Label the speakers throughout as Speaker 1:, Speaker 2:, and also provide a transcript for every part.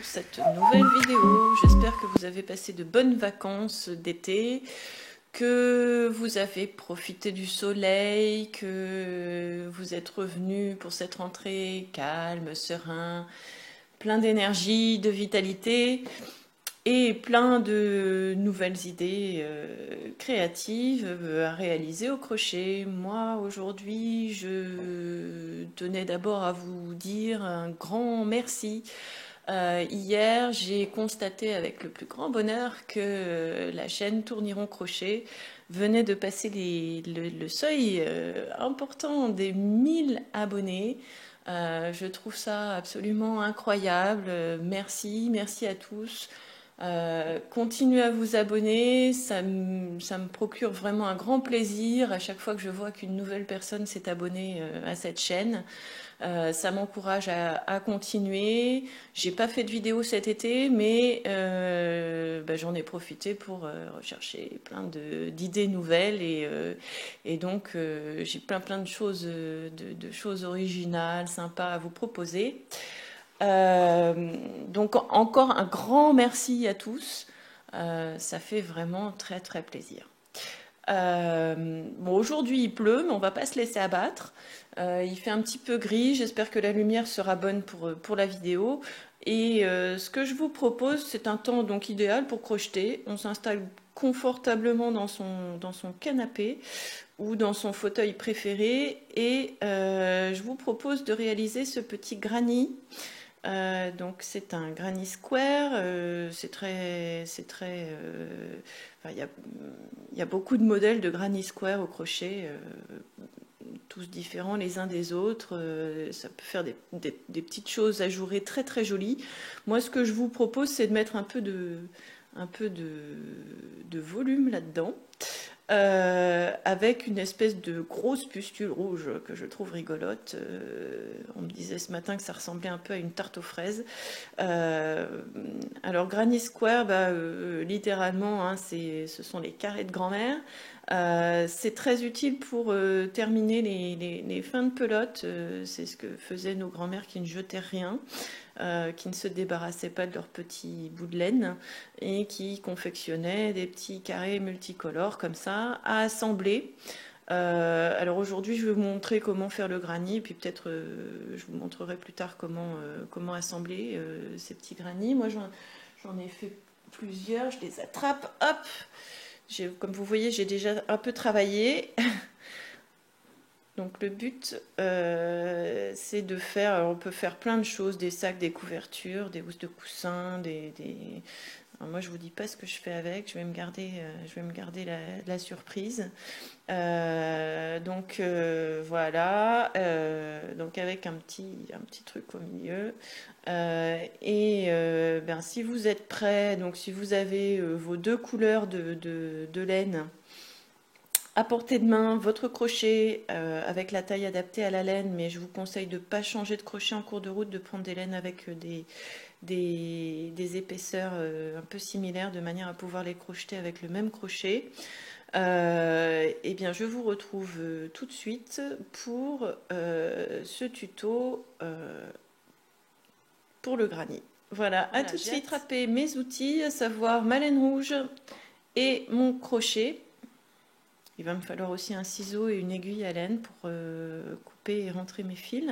Speaker 1: pour cette nouvelle vidéo. J'espère que vous avez passé de bonnes vacances d'été, que vous avez profité du soleil, que vous êtes revenu pour cette rentrée calme, serein, plein d'énergie, de vitalité et plein de nouvelles idées créatives à réaliser au crochet. Moi, aujourd'hui, je tenais d'abord à vous dire un grand merci. Hier, j'ai constaté avec le plus grand bonheur que la chaîne Tourniron Crochet venait de passer le seuil important des 1000 abonnés. Je trouve ça absolument incroyable. Merci, merci à tous. Continuez à vous abonner, ça me procure vraiment un grand plaisir à chaque fois que je vois qu'une nouvelle personne s'est abonnée à cette chaîne. Ça m'encourage à continuer. J'ai pas fait de vidéo cet été, mais j'en ai profité pour rechercher plein d'idées nouvelles et donc j'ai plein de choses, de choses originales, sympas à vous proposer. Donc encore un grand merci à tous. Ça fait vraiment très plaisir. Bon, aujourd'hui il pleut, mais on va pas se laisser abattre. Il fait un petit peu gris. J'espère que la lumière sera bonne pour la vidéo. Et ce que je vous propose, c'est un temps donc idéal pour crocheter. On s'installe confortablement dans son canapé ou dans son fauteuil préféré. Et je vous propose de réaliser ce petit granny. Donc c'est un granny square, enfin, il y a beaucoup de modèles de granny square au crochet, tous différents les uns des autres. Ça peut faire des petites choses ajourées très jolies. Moi, ce que je vous propose, c'est de mettre un peu de volume là-dedans. Avec une espèce de grosse pustule rouge que je trouve rigolote. On me disait ce matin que ça ressemblait un peu à une tarte aux fraises. Alors Granny Square, littéralement, hein, ce sont les carrés de grand-mère. C'est très utile pour terminer les fins de pelote. C'est ce que faisaient nos grand-mères qui ne jetaient rien. Qui ne se débarrassaient pas de leurs petits bouts de laine et qui confectionnaient des petits carrés multicolores comme ça à assembler. Alors aujourd'hui je vais vous montrer comment faire le granny, puis peut-être je vous montrerai plus tard comment assembler ces petits granny. Moi j'en ai fait plusieurs, je les attrape, hop. Comme vous voyez, j'ai déjà un peu travaillé. Donc le but, c'est de faire, alors on peut faire plein de choses, des sacs, des couvertures, des housses de coussins, Alors moi je vous dis pas ce que je fais avec, je vais me garder la surprise. Voilà, donc avec un petit truc au milieu. Si vous êtes prêts, donc si vous avez vos deux couleurs de laine à portée de main, votre crochet avec la taille adaptée à la laine, mais je vous conseille de ne pas changer de crochet en cours de route, de prendre des laines avec des épaisseurs un peu similaires de manière à pouvoir les crocheter avec le même crochet. Eh bien, je vous retrouve tout de suite pour ce tuto pour le granny. Voilà, à tout de suite. J'ai attrapé mes outils, à savoir ma laine rouge et mon crochet. Il va me falloir aussi un ciseau et une aiguille à laine pour couper et rentrer mes fils.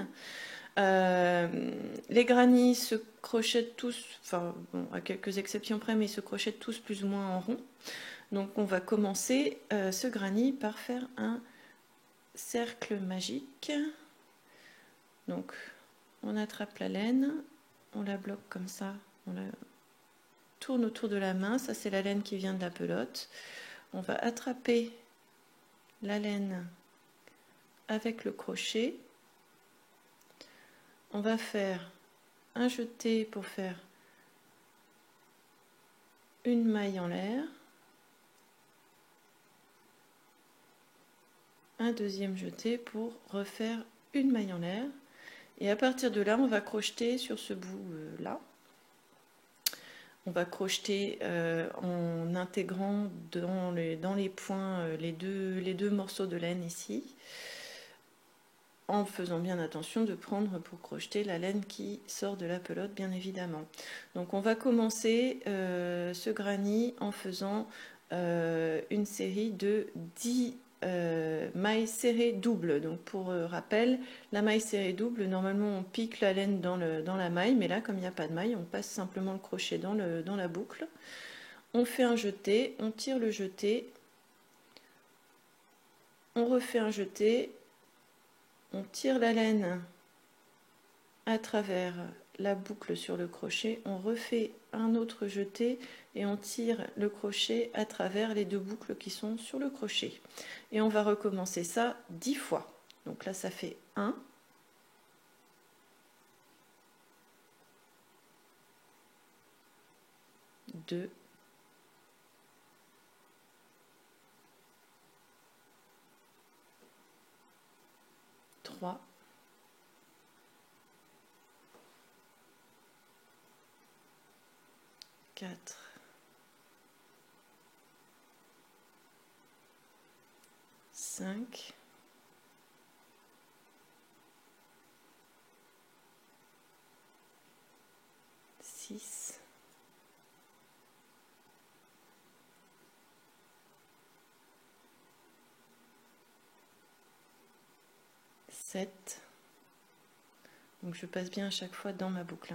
Speaker 1: Les granny se crochettent tous, enfin bon, à quelques exceptions près, mais ils se crochettent tous plus ou moins en rond. Donc on va commencer ce granny par faire un cercle magique. Donc on attrape la laine, on la bloque comme ça, on la tourne autour de la main, ça c'est la laine qui vient de la pelote. On va attraper la laine avec le crochet. On va faire un jeté pour faire une maille en l'air, un deuxième jeté pour refaire une maille en l'air, et à partir de là on va crocheter sur ce bout là. On va crocheter en intégrant dans les points les deux morceaux de laine ici. en faisant bien attention de prendre pour crocheter la laine qui sort de la pelote, bien évidemment. Donc on va commencer ce granny en faisant une série de 10 mailles serrées doubles. Donc pour rappel, la maille serrée double, normalement on pique la laine dans la maille, mais là comme il n'y a pas de maille, on passe simplement le crochet dans la boucle. On fait un jeté, on tire le jeté, on refait un jeté, on tire la laine à travers la boucle sur le crochet, on refait un autre jeté et on tire le crochet à travers les deux boucles qui sont sur le crochet. Et on va recommencer ça 10 fois. Donc là ça fait 1, 2, 3, 4, 5, 6, 7. Donc je passe bien à chaque fois dans ma boucle.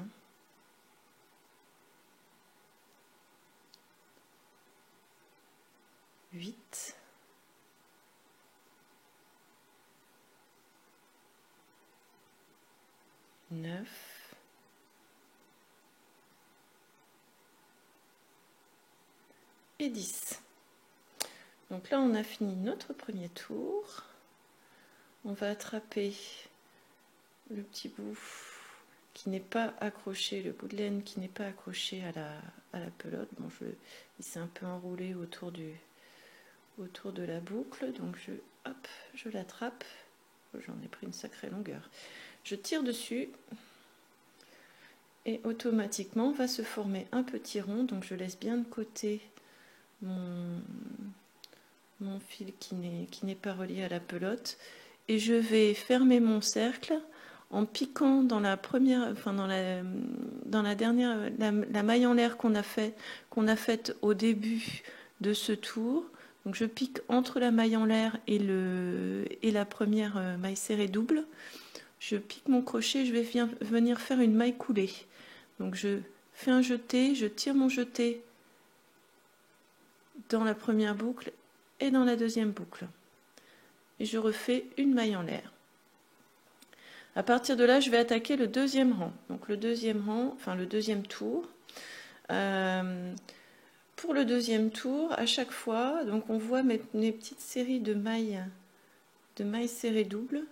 Speaker 1: 8, 9, 10. Donc là, on a fini notre premier tour. On va attraper le petit bout qui n'est pas accroché, le bout de laine qui n'est pas accroché à la pelote. Bon, il s'est un peu enroulé autour de la boucle, donc je l'attrape. J'en ai pris une sacrée longueur. Je tire dessus et automatiquement va se former un petit rond, donc je laisse bien de côté mon fil qui n'est pas relié à la pelote et je vais fermer mon cercle en piquant dans la première, enfin dans la dernière, la maille en l'air qu'on a faite au début de ce tour. Donc je pique entre la maille en l'air et la première maille serrée double. Je pique mon crochet, je vais venir faire une maille coulée. Donc je fais un jeté, je tire mon jeté dans la première boucle et dans la deuxième boucle. Et je refais une maille en l'air. À partir de là, je vais attaquer le deuxième rang. Donc le deuxième rang, enfin le deuxième tour. Pour le deuxième tour, à chaque fois, donc on voit mes petites séries de mailles serrées doubles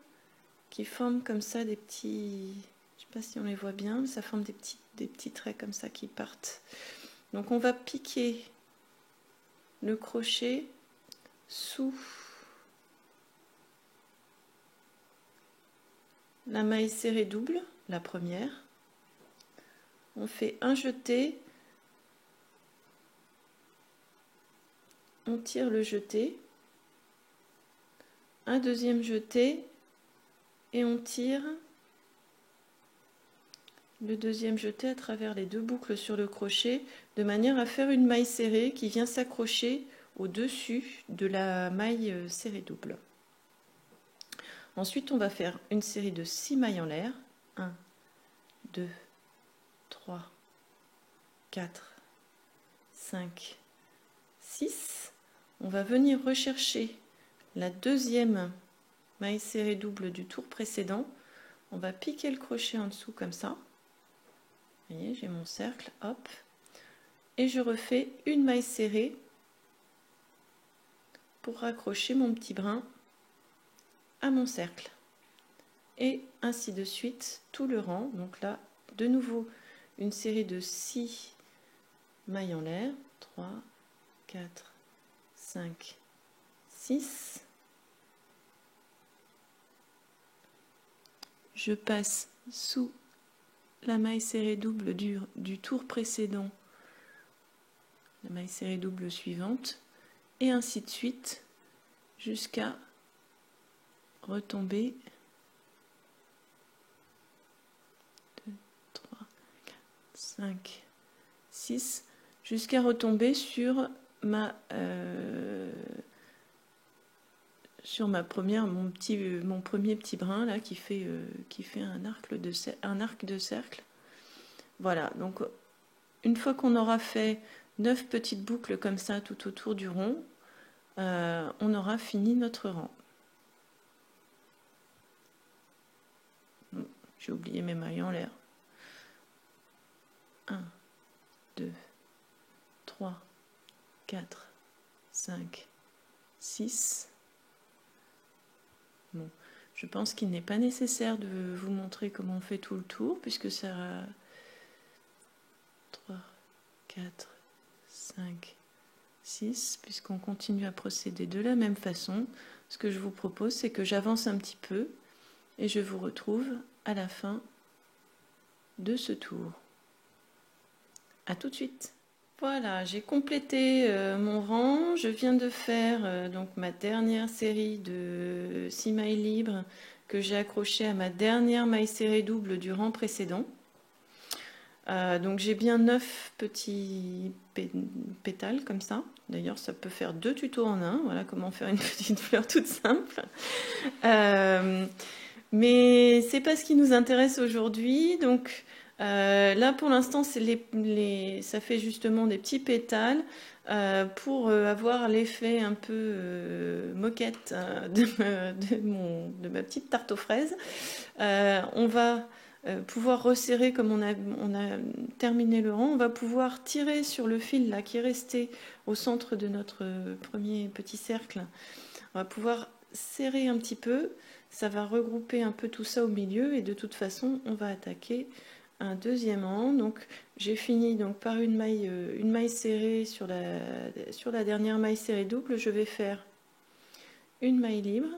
Speaker 1: qui forment comme ça des petits, je sais pas si on les voit bien, mais ça forme des petits traits comme ça qui partent. Donc on va piquer le crochet sous la maille serrée double, la première. On fait un jeté, on tire le jeté, un deuxième jeté et on tire le deuxième jeté à travers les deux boucles sur le crochet de manière à faire une maille serrée qui vient s'accrocher au-dessus de la maille serrée double. Ensuite, on va faire une série de 6 mailles en l'air. 1, 2, 3, 4, 5, 6. On va venir rechercher la deuxième maille serrée double du tour précédent. On va piquer le crochet en dessous comme ça. Vous voyez, j'ai mon cercle, hop. Et je refais une maille serrée pour raccrocher mon petit brin à mon cercle. Et ainsi de suite, tout le rang. Donc là, de nouveau, une série de 6 mailles en l'air. 3, 4, 5, 6. Je passe sous la maille serrée double du tour précédent, la maille serrée double suivante, et ainsi de suite jusqu'à retomber 5, 6, jusqu'à retomber sur ma première, mon premier petit brin là qui fait un arc de cercle. Voilà, donc une fois qu'on aura fait 9 petites boucles comme ça tout autour du rond, on aura fini notre rang. J'ai oublié mes mailles en l'air. 1, 2, 3, 4, 5, 6. Bon, je pense qu'il n'est pas nécessaire de vous montrer comment on fait tout le tour, puisque ça... 3, 4, 5, 6, puisqu'on continue à procéder de la même façon. Ce que je vous propose, c'est que j'avance un petit peu, et je vous retrouve à la fin de ce tour. À tout de suite. Voilà, j'ai complété mon rang. Je viens de faire donc ma dernière série de 6 mailles libres que j'ai accrochées à ma dernière maille serrée double du rang précédent. Donc j'ai bien 9 petits pétales comme ça. D'ailleurs, ça peut faire 2 tutos en un. Voilà comment faire une petite fleur toute simple. Mais c'est pas ce qui nous intéresse aujourd'hui. Donc là, pour l'instant, ça fait justement des petits pétales pour avoir l'effet un peu moquette de ma petite tarte aux fraises. On va pouvoir resserrer, comme on a terminé le rang, on va pouvoir tirer sur le fil là qui est resté au centre de notre premier petit cercle. On va pouvoir serrer un petit peu. Ça va regrouper un peu tout ça au milieu et de toute façon on va attaquer un deuxième rang. Donc j'ai fini donc par une maille serrée sur la dernière maille serrée double. Je vais faire une maille libre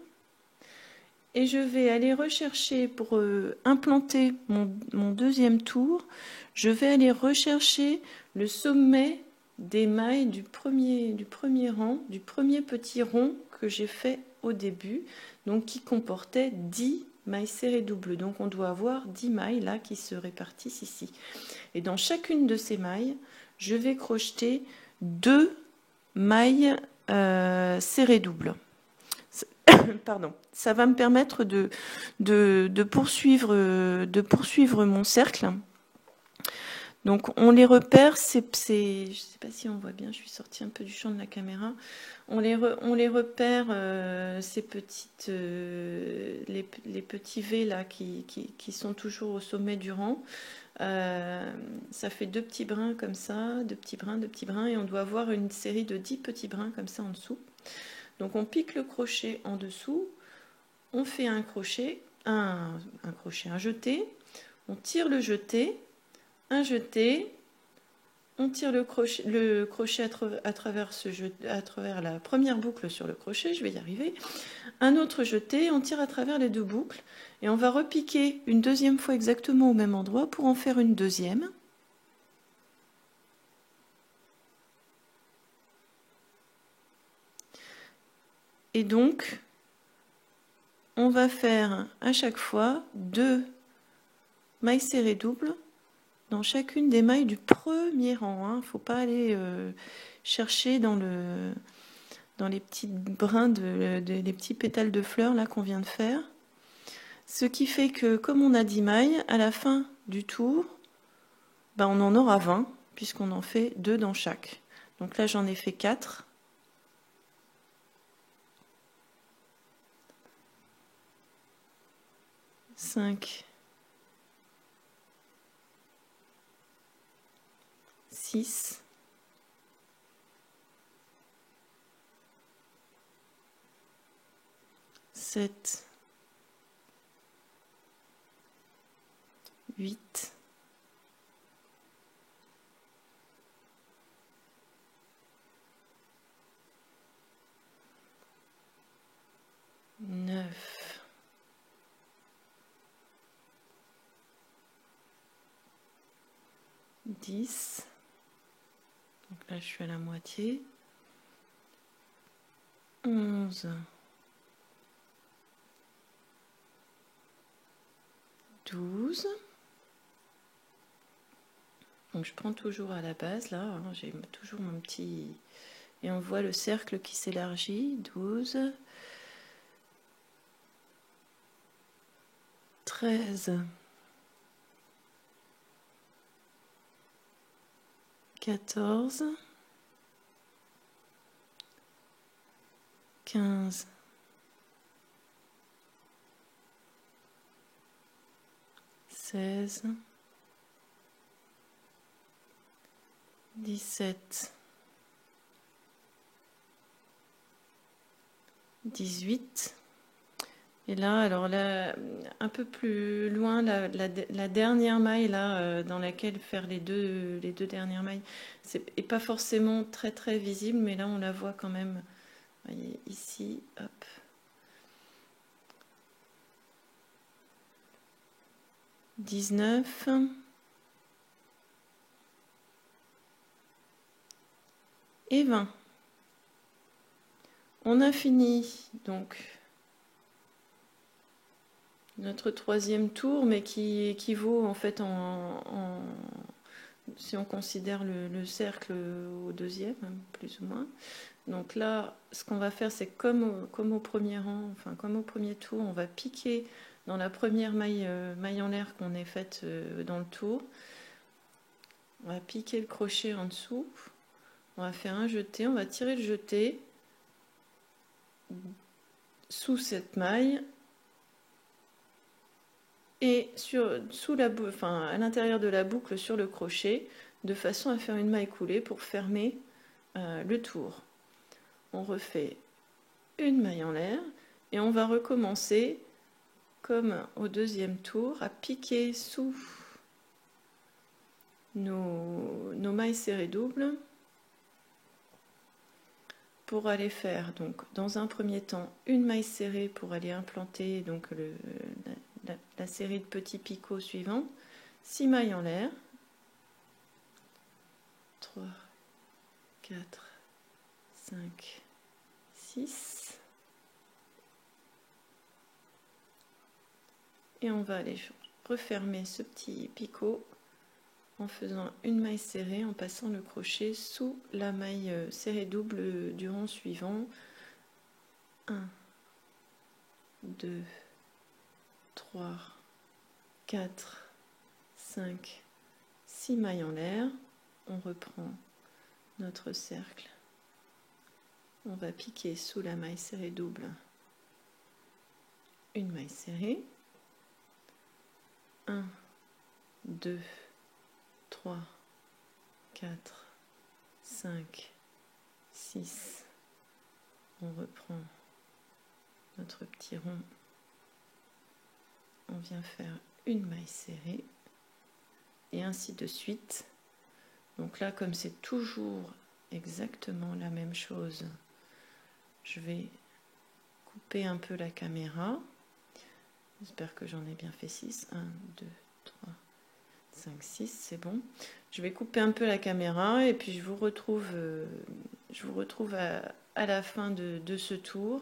Speaker 1: et je vais aller rechercher pour implanter mon deuxième tour. Je vais aller rechercher le sommet des mailles du premier rang, du premier petit rond que j'ai fait au début, donc qui comportait 10 mailles serrées doubles. Donc on doit avoir 10 mailles là qui se répartissent ici. Et dans chacune de ces mailles, je vais crocheter 2 mailles serrées doubles. Pardon. Ça va me permettre de poursuivre mon cercle. Donc on les repère, je ne sais pas si on voit bien, je suis sortie un peu du champ de la caméra. On les repère, ces petites, les petits V là qui sont toujours au sommet du rang. Ça fait 2 petits brins comme ça, 2 petits brins, et on doit avoir une série de 10 petits brins comme ça en dessous. Donc on pique le crochet en dessous, on fait un crochet, un jeté, on tire le jeté, un jeté, on tire le crochet à travers la première boucle sur le crochet, je vais y arriver, un autre jeté, on tire à travers les 2 boucles et on va repiquer une deuxième fois exactement au même endroit pour en faire une deuxième. Et donc, on va faire à chaque fois 2 mailles serrées doubles dans chacune des mailles du premier rang. Il ne faut pas aller chercher dans les petits brins, les petits pétales de fleurs là qu'on vient de faire. Ce qui fait que comme on a 10 mailles, à la fin du tour, on en aura 20 puisqu'on en fait 2 dans chaque. Donc là j'en ai fait 4. 5, 6, 7, 8, 9, 10. Donc là, je suis à la moitié. 11, 12, Donc je prends toujours à la base, là, hein, j'ai toujours mon petit... Et on voit le cercle qui s'élargit, 12, 13, 14, 15, 16, 17, 18. Et là, alors là, un peu plus loin, la dernière maille là, dans laquelle faire les deux dernières mailles, n'est pas forcément très très visible, mais là on la voit quand même. Voyez, ici, hop. « 19 » et 20. On a fini donc notre troisième tour, mais qui équivaut en fait si on considère le cercle au deuxième, plus ou moins. Donc là, ce qu'on va faire, c'est comme au premier rang, enfin comme au premier tour, on va piquer dans la première maille en l'air qu'on ait faite dans le tour. On va piquer le crochet en dessous. On va faire un jeté, on va tirer le jeté sous cette maille et à l'intérieur de la boucle sur le crochet, de façon à faire une maille coulée pour fermer le tour. On refait une maille en l'air et on va recommencer comme au deuxième tour à piquer sous nos mailles serrées doubles pour aller faire donc dans un premier temps une maille serrée pour aller implanter donc la série de petits picots suivants, 6 mailles en l'air, 3, 4, 5, 6, et on va aller refermer ce petit picot en faisant une maille serrée, en passant le crochet sous la maille serrée double du rang suivant. 1, 2, 3, 4, 5, 6 mailles en l'air. On reprend notre cercle. On va piquer sous la maille serrée double une maille serrée. 1, 2, 3, 4, 5, 6. On reprend notre petit rond. On vient faire une maille serrée et ainsi de suite. Donc là, comme c'est toujours exactement la même chose, je vais couper un peu la caméra. J'espère que j'en ai bien fait 6. 1, 2, 3, 5, 6, c'est bon. Je vais couper un peu la caméra et puis je vous retrouve à la fin de ce tour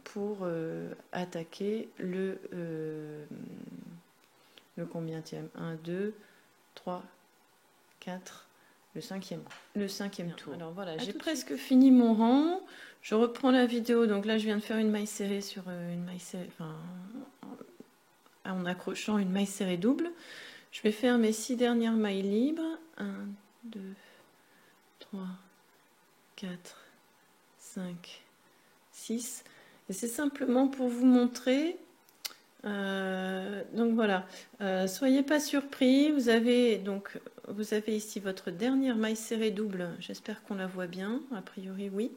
Speaker 1: pour attaquer le combienième 1, 2, 3, 4, le cinquième tour. Alors voilà, j'ai presque fini mon rang. Je reprends la vidéo. Donc là, je viens de faire une maille serrée sur une maille serrée, enfin, en accrochant une maille serrée double. Je vais faire mes 6 dernières mailles libres. 1, 2, 3, 4, 5, 6. Et c'est simplement pour vous montrer. Donc voilà, soyez pas surpris. Vous avez ici votre dernière maille serrée double. J'espère qu'on la voit bien. A priori, oui.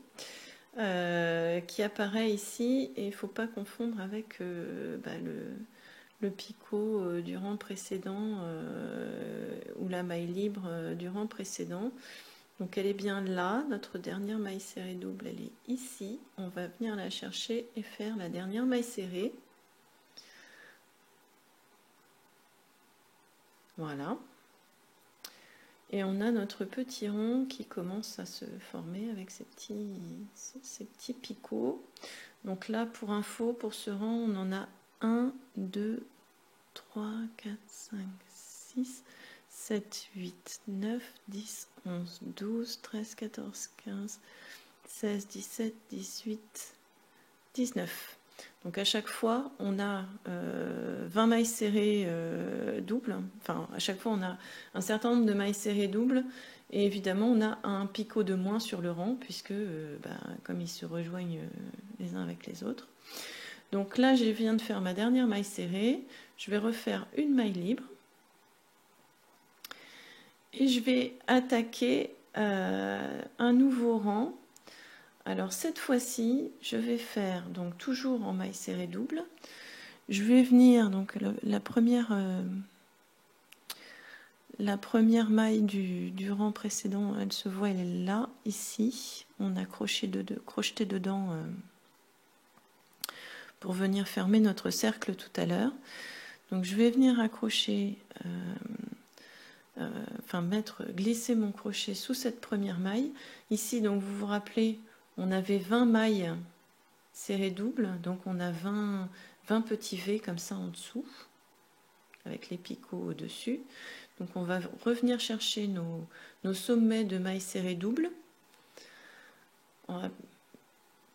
Speaker 1: Qui apparaît ici. Et il ne faut pas confondre avec le picot du rang précédent ou la maille libre du rang précédent. Donc elle est bien là, notre dernière maille serrée double, elle est ici. On va venir la chercher et faire la dernière maille serrée. Voilà. Et on a notre petit rond qui commence à se former avec ces petits picots. Donc là, pour info, pour ce rang, on en a 1, 2, 3, 4, 5, 6, 7, 8, 9, 10, 11, 12, 13, 14, 15, 16, 17, 18, 19. Donc à chaque fois, on a 20 mailles serrées doubles. Enfin, à chaque fois, on a un certain nombre de mailles serrées doubles. Et évidemment, on a un picot de moins sur le rang, puisque comme ils se rejoignent les uns avec les autres. Donc là, je viens de faire ma dernière maille serrée. Je vais refaire une maille libre. Et je vais attaquer un nouveau rang. Alors cette fois-ci, je vais faire donc toujours en maille serrée double. Je vais venir donc la première maille du rang précédent, elle se voit, elle est là, ici. On a crocheté dedans pour venir fermer notre cercle tout à l'heure. Donc je vais venir accrocher, glisser mon crochet sous cette première maille. Ici, donc vous vous rappelez, on avait 20 mailles serrées doubles, donc on a 20 petits V comme ça en dessous, avec les picots au-dessus. Donc on va revenir chercher nos sommets de mailles serrées doubles. On va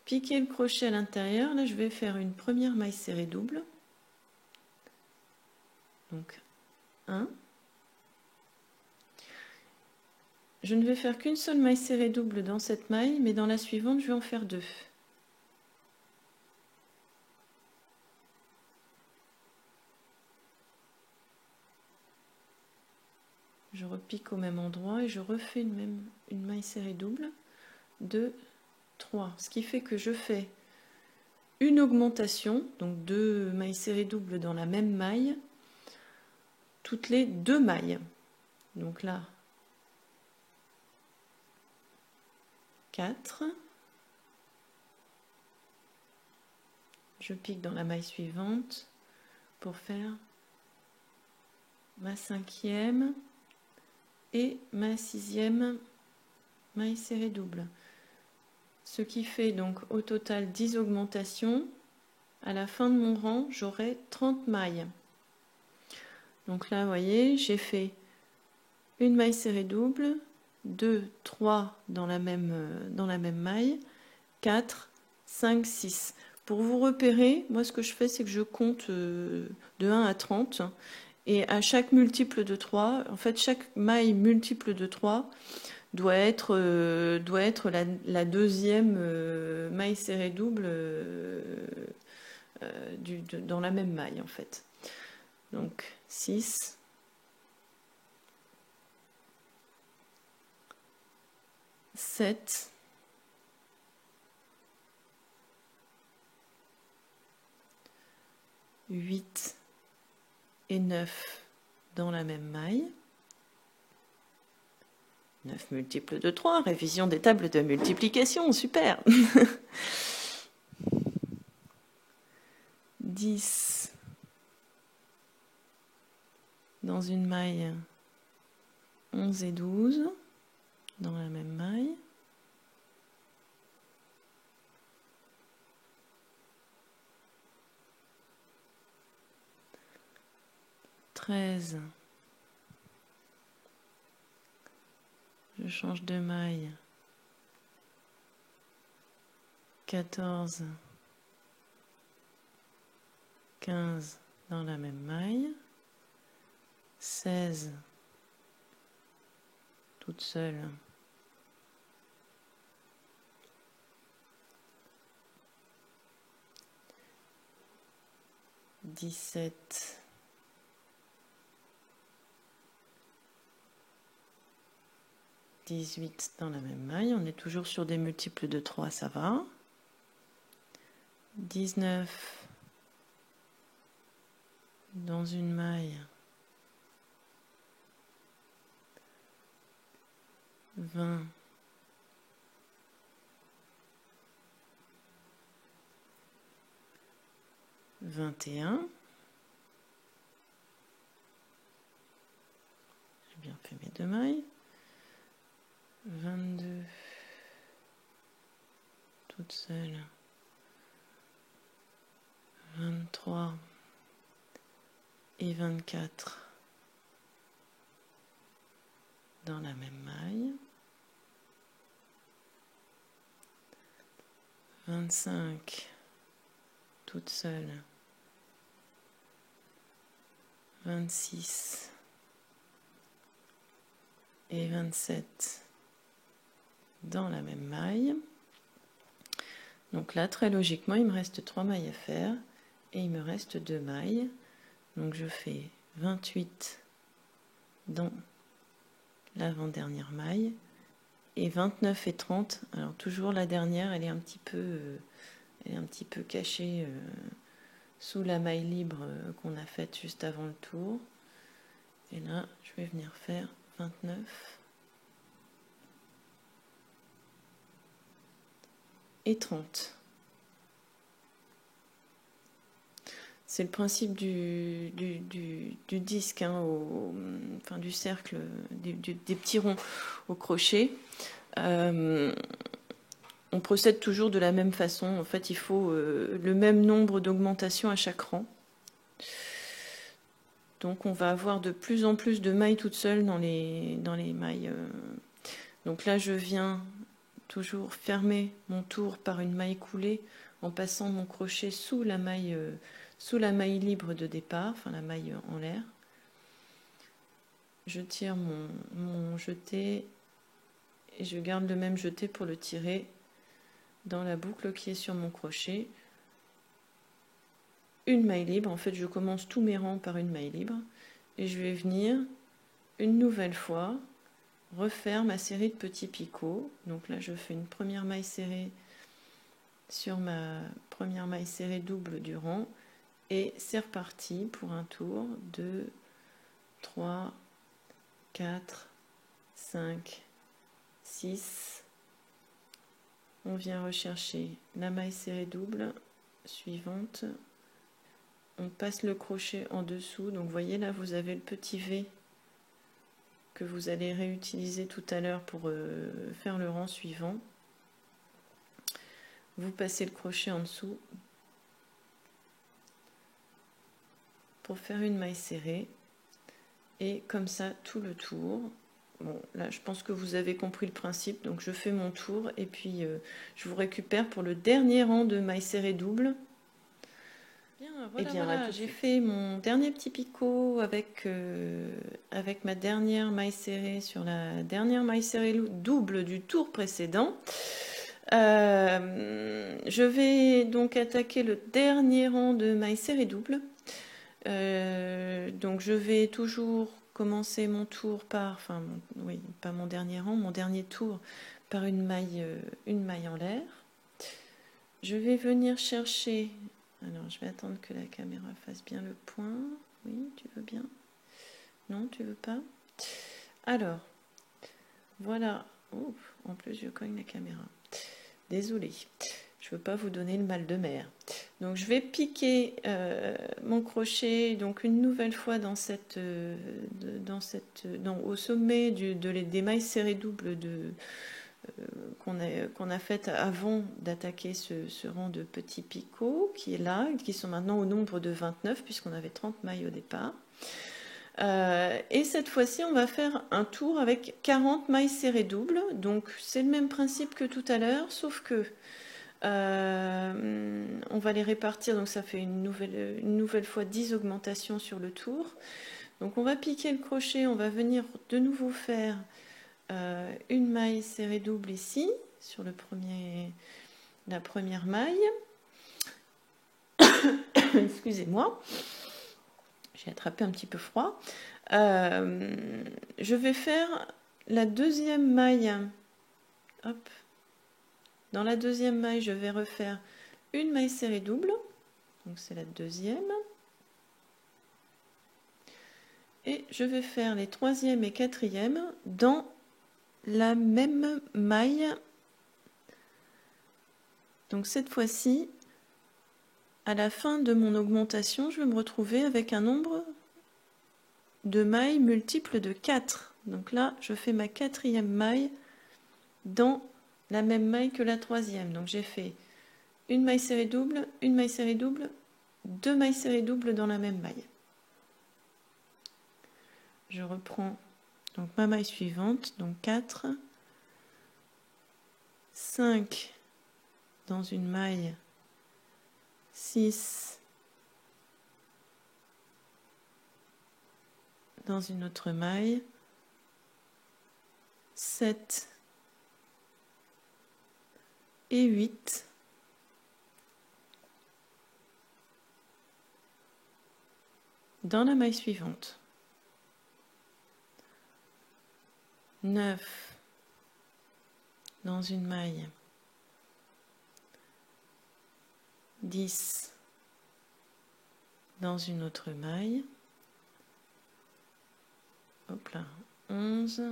Speaker 1: piquer le crochet à l'intérieur. Là, je vais faire une première maille serrée double. Donc 1. Je ne vais faire qu'une seule maille serrée double dans cette maille, mais dans la suivante, je vais en faire 2. Je repique au même endroit et je refais une maille serrée double. 2, 3. Ce qui fait que je fais une augmentation, donc 2 mailles serrées doubles dans la même maille, toutes les 2 mailles. Donc là, 4. Je pique dans la maille suivante pour faire ma 5e et ma 6e maille serrée double. Ce qui fait donc au total 10 augmentations. À la fin de mon rang, j'aurai 30 mailles. Donc là, vous voyez, j'ai fait une maille serrée double, 2, 3 dans la même maille, 4, 5, 6. Pour vous repérer, moi ce que je fais, c'est que je compte de 1 à 30. Et à chaque multiple de 3, en fait, chaque maille multiple de 3 doit être la deuxième maille serrée double dans la même maille, en fait. Donc 6, 7, 8 et 9 dans la même maille. 9 multiples de 3, révision des tables de multiplication, super. 10 dans une maille, 11 et 12 dans la même maille. 13, je change de maille. 14, 15 dans la même maille. 16, toute seule. 17, 18 dans la même maille, on est toujours sur des multiples de 3, ça va. 19 dans une maille. 20. 21. J'ai bien fait mes 2 mailles. 22. Toute seule. 23 et 24 dans la même maille, 25 toute seule, 26 et 27 dans la même maille. Donc là, très logiquement, il me reste 3 mailles à faire et il me reste 2 mailles. Donc je fais 28 dans l'avant-dernière maille et 29 et 30. Alors toujours la dernière, elle est un petit peu cachée sous la maille libre qu'on a faite juste avant le tour. Et là, je vais venir faire 29 et 30. C'est le principe du disque, hein, enfin du cercle, des petits ronds au crochet. On procède toujours de la même façon. En fait, il faut le même nombre d'augmentations à chaque rang. Donc on va avoir de plus en plus de mailles toutes seules dans les mailles. Donc là, je viens toujours fermer mon tour par une maille coulée en passant mon crochet sous la maille libre de départ, enfin la maille en l'air. Je tire mon jeté et je garde le même jeté pour le tirer dans la boucle qui est sur mon crochet. Une maille libre, en fait je commence tous mes rangs par une maille libre et je vais venir une nouvelle fois refaire ma série de petits picots. Donc là je fais une première maille serrée sur ma première maille serrée double du rang et c'est reparti pour un tour. 2, 3, 4, 5, 6. On vient rechercher la maille serrée double suivante. On passe le crochet en dessous. Donc vous voyez là, vous avez le petit V que vous allez réutiliser tout à l'heure pour faire le rang suivant. Vous passez le crochet en dessous pour faire une maille serrée. Et comme ça, tout le tour. Bon, là, je pense que vous avez compris le principe. Donc, je fais mon tour et puis je vous récupère pour le dernier rang de maille serrée double. Bien, voilà, et bien voilà, j'ai fait mon dernier petit picot avec ma dernière maille serrée sur la dernière maille serrée double du tour précédent. Je vais donc attaquer le dernier rang de maille serrée double. Donc je vais toujours commencer mon tour par, enfin oui, pas mon dernier rang, mon dernier tour par une maille en l'air. Je vais venir chercher, alors je vais attendre que la caméra fasse bien le point. Oui, tu veux bien? Non, tu veux pas? Alors, voilà. Ouf, en plus je cogne la caméra. Désolée. Je ne veux pas vous donner le mal de mer. Donc je vais piquer mon crochet donc une nouvelle fois au sommet des mailles serrées doubles qu'on a faites avant d'attaquer ce rang de petits picots qui est là, qui sont maintenant au nombre de 29 puisqu'on avait 30 mailles au départ. Et cette fois-ci, on va faire un tour avec 40 mailles serrées doubles. Donc c'est le même principe que tout à l'heure, sauf que on va les répartir, donc ça fait une nouvelle fois 10 augmentations sur le tour. Donc on va piquer le crochet, on va venir de nouveau faire une maille serrée double ici, sur la première maille. Excusez-moi, j'ai attrapé un petit peu froid. Je vais faire la deuxième maille. Hop. Dans la deuxième maille, je vais refaire une maille serrée double. Donc c'est la deuxième. Et je vais faire les troisième et quatrième dans la même maille. Donc cette fois-ci, à la fin de mon augmentation, je vais me retrouver avec un nombre de mailles multiples de 4. Donc là, je fais ma quatrième maille dans la même maille que la troisième. Donc j'ai fait une maille serrée double, une maille serrée double, deux mailles serrées doubles dans la même maille. Je reprends Donc ma maille suivante, donc 4, 5 dans une maille, 6 dans une autre maille, 7 et 8 dans la maille suivante, 9 dans une maille, 10 dans une autre maille, hop là, 11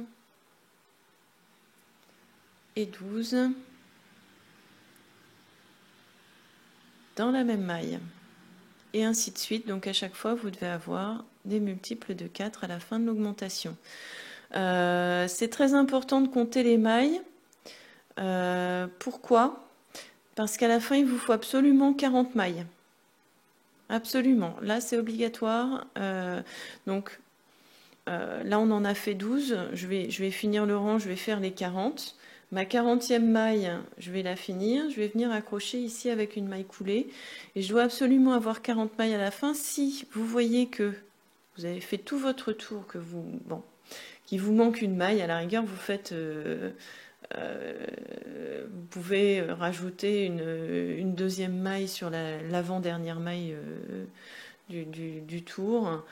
Speaker 1: et 12 dans la même maille. Et ainsi de suite. Donc à chaque fois, vous devez avoir des multiples de 4 à la fin de l'augmentation. C'est très important de compter les mailles. Pourquoi? Parce qu'à la fin, il vous faut absolument 40 mailles. Absolument. Là, c'est obligatoire. Donc là, on en a fait 12. Je vais finir le rang, je vais faire les 40. Ma 40e maille, je vais la finir. Je vais venir accrocher ici avec une maille coulée. Et je dois absolument avoir 40 mailles à la fin. Si vous voyez que vous avez fait tout votre tour, que qu'il vous manque une maille, à la rigueur, vous faites... vous pouvez rajouter une deuxième maille sur l'avant-dernière maille du tour.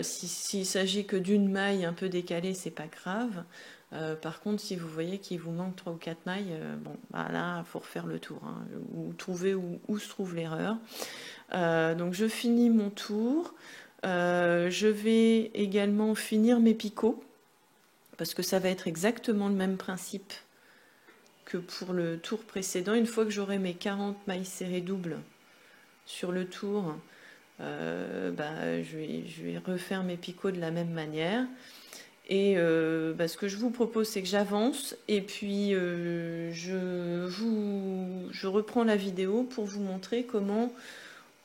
Speaker 1: S'il s'agit que d'une maille un peu décalée, c'est pas grave. Par contre, si vous voyez qu'il vous manque 3 ou 4 mailles, là, il faut refaire le tour, hein, ou trouver où se trouve l'erreur. Donc je finis mon tour. Je vais également finir mes picots, parce que ça va être exactement le même principe que pour le tour précédent. Une fois que j'aurai mes 40 mailles serrées doubles sur le tour, je vais refaire mes picots de la même manière. Et ce que je vous propose, c'est que j'avance et puis je reprends la vidéo pour vous montrer comment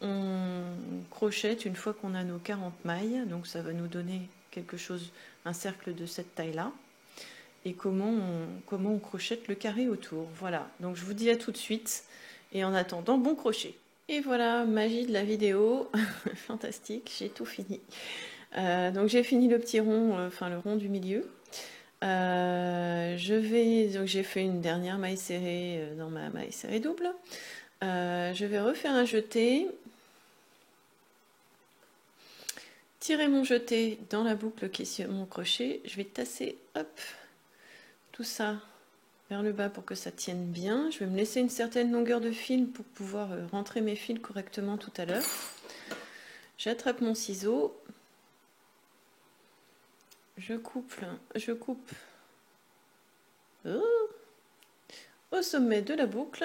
Speaker 1: on crochette une fois qu'on a nos 40 mailles. Donc ça va nous donner quelque chose, un cercle de cette taille-là. Et comment on crochette le carré autour. Voilà, donc je vous dis à tout de suite. Et en attendant, bon crochet. Et voilà, magie de la vidéo. Fantastique, j'ai tout fini. Donc j'ai fini le petit rond, le rond du milieu. Donc j'ai fait une dernière maille serrée dans ma maille serrée double. Je vais refaire un jeté. Tirer mon jeté dans la boucle qui est sur mon crochet. Je vais tasser, hop, tout ça vers le bas pour que ça tienne bien. Je vais me laisser une certaine longueur de fil pour pouvoir rentrer mes fils correctement tout à l'heure. J'attrape mon ciseau. Je coupe au sommet de la boucle.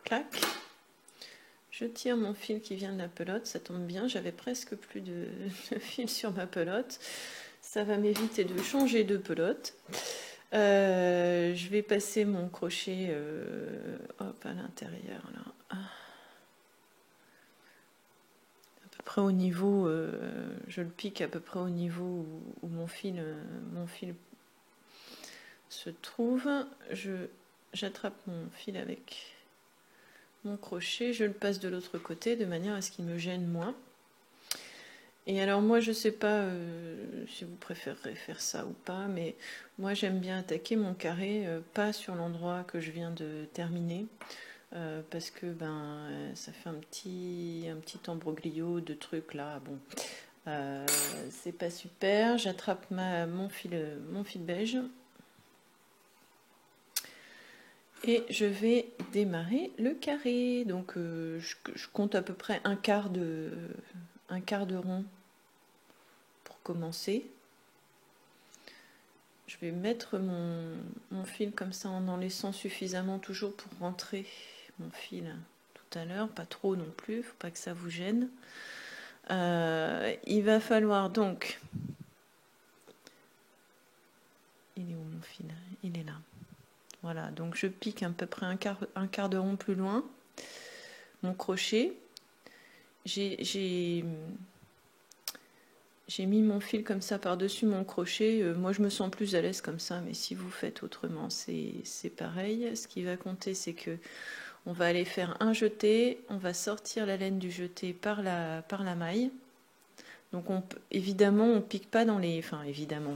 Speaker 1: Clac. Je tire mon fil qui vient de la pelote. Ça tombe bien, j'avais presque plus de fil sur ma pelote. Ça va m'éviter de changer de pelote. Je vais passer mon crochet à l'intérieur là. À peu près au niveau, je le pique à peu près au niveau où mon fil se trouve. J'attrape mon fil avec mon crochet, je le passe de l'autre côté de manière à ce qu'il me gêne moins. Et alors moi je sais pas si vous préférez faire ça ou pas, mais moi j'aime bien attaquer mon carré pas sur l'endroit que je viens de terminer, parce que ça fait un petit embroglio de trucs là, bon, c'est pas super. J'attrape mon fil beige et je vais démarrer le carré. Donc je compte à peu près un quart de rond pour commencer. Je vais mettre mon fil comme ça en laissant suffisamment toujours pour rentrer mon fil tout à l'heure, pas trop non plus, faut pas que ça vous gêne. Il va falloir donc, il est où mon fil? Il est là. Voilà, donc je pique à peu près un quart de rond plus loin mon crochet. J'ai j'ai mis mon fil comme ça par-dessus mon crochet. Moi, je me sens plus à l'aise comme ça, mais si vous faites autrement, c'est pareil. Ce qui va compter, c'est que on va aller faire un jeté. On va sortir la laine du jeté par la maille. Donc, évidemment, on pique pas dans les... Enfin, évidemment.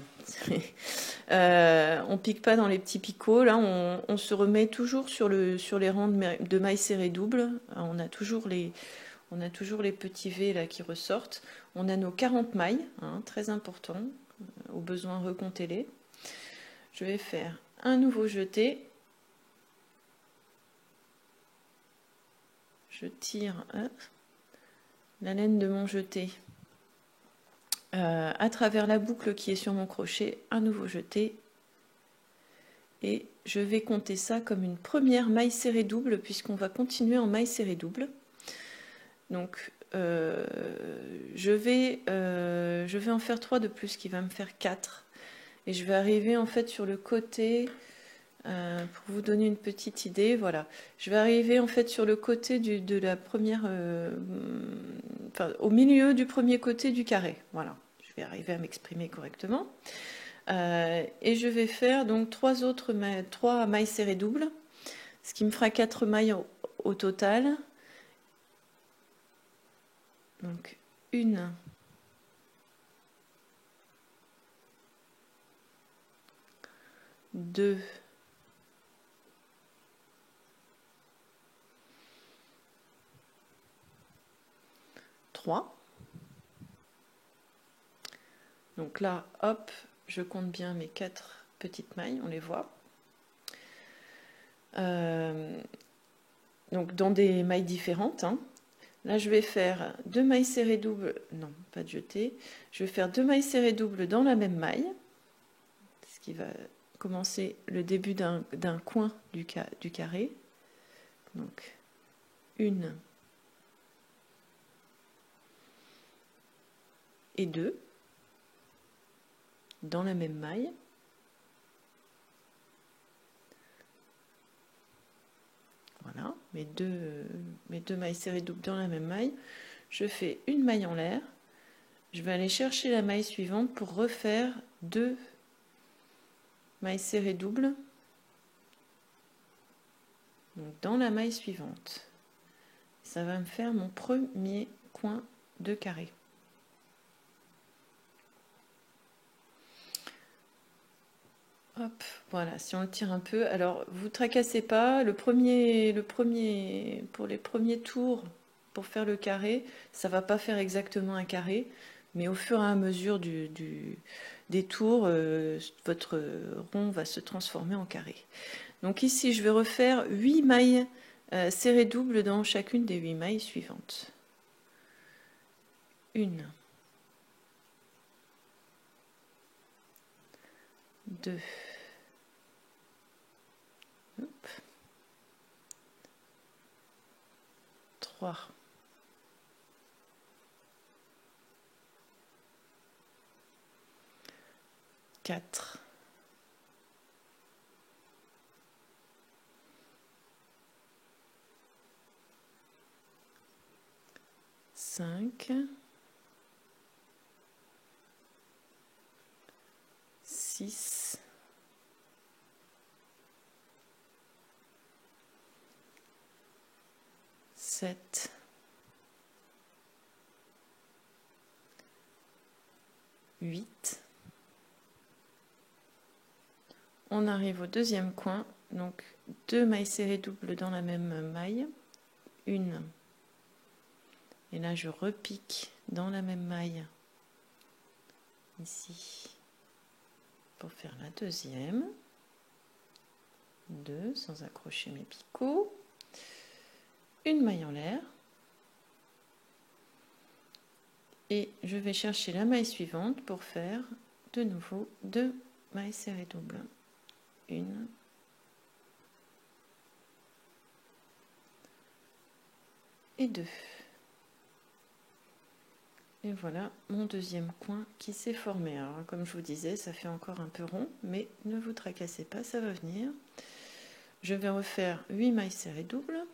Speaker 1: On pique pas dans les petits picots. Là, on se remet toujours sur les rangs de mailles serrées doubles. On a toujours les petits V là qui ressortent. On a nos 40 mailles, hein, très important. Au besoin, recomptez-les. Je vais faire un nouveau jeté. Je tire la laine de mon jeté à travers la boucle qui est sur mon crochet. Un nouveau jeté. Et je vais compter ça comme une première maille serrée double puisqu'on va continuer en maille serrée double. Donc je vais en faire 3 de plus, qui va me faire 4. Et je vais arriver en fait sur le côté, pour vous donner une petite idée, voilà. Je vais arriver en fait sur le côté de la première, enfin, au milieu du premier côté du carré. Voilà, je vais arriver à m'exprimer correctement. Et je vais faire donc 3 mailles serrées doubles, ce qui me fera 4 mailles au total. Donc 1, 2, 3. Donc là, hop, je compte bien mes 4 petites mailles, on les voit. Donc dans des mailles différentes, hein. Là, je vais faire 2 mailles serrées doubles, non, pas de jeté. Je vais faire 2 mailles serrées doubles dans la même maille, ce qui va commencer le début d'un coin du carré. Donc, 1 et 2 dans la même maille. Voilà, mes deux mailles serrées doubles dans la même maille. Je fais une maille en l'air. Je vais aller chercher la maille suivante pour refaire 2 mailles serrées doubles, donc dans la maille suivante. Ça va me faire mon premier coin de carré. Hop, voilà, si on le tire un peu, alors vous tracassez pas, pour les premiers tours, pour faire le carré, ça va pas faire exactement un carré, mais au fur et à mesure des tours, votre rond va se transformer en carré. Donc ici, je vais refaire 8 mailles serrées doubles dans chacune des 8 mailles suivantes. 1, 2, 3, 4, 5, 6, 7, 8. On arrive au deuxième coin, donc 2 mailles serrées doubles dans la même maille, 1, et là je repique dans la même maille ici pour faire la deuxième, 2 sans accrocher mes picots, une maille en l'air, et je vais chercher la maille suivante pour faire de nouveau 2 mailles serrées doubles, 1 et 2. Et voilà mon deuxième coin qui s'est formé. Alors comme je vous disais, ça fait encore un peu rond, mais ne vous tracassez pas, ça va venir. Je vais refaire 8 mailles serrées doubles,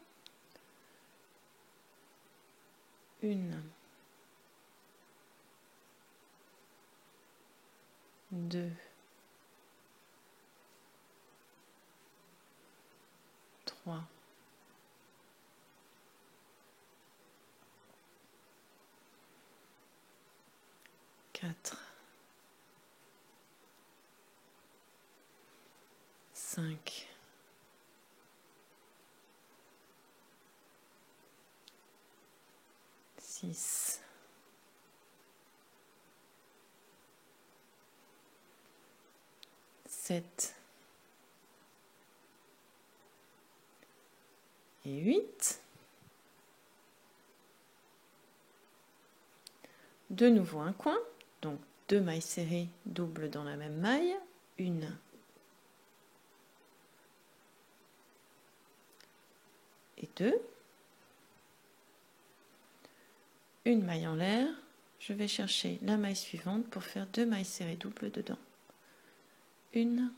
Speaker 1: 1, 2, 3, 4, 5, 6, 7 et 8. De nouveau un coin, donc 2 mailles serrées doubles dans la même maille, 1 et 2, une maille en l'air, je vais chercher la maille suivante pour faire 2 mailles serrées doubles dedans, 1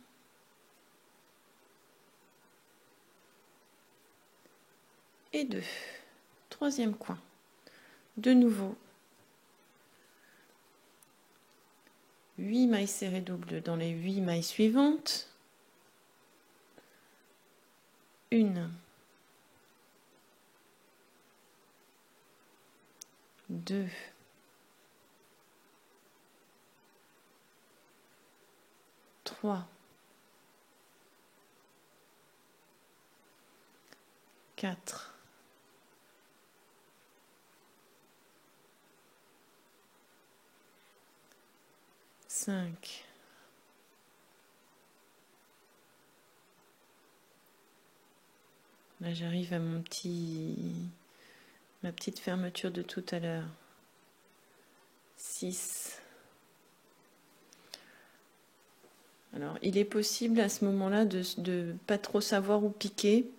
Speaker 1: et 2. Troisième coin, de nouveau 8 mailles serrées doubles dans les 8 mailles suivantes, 1, 2, 3, 4, 5, là j'arrive à ma petite fermeture de tout à l'heure, 6. Alors il est possible à ce moment-là de pas trop savoir où piquer,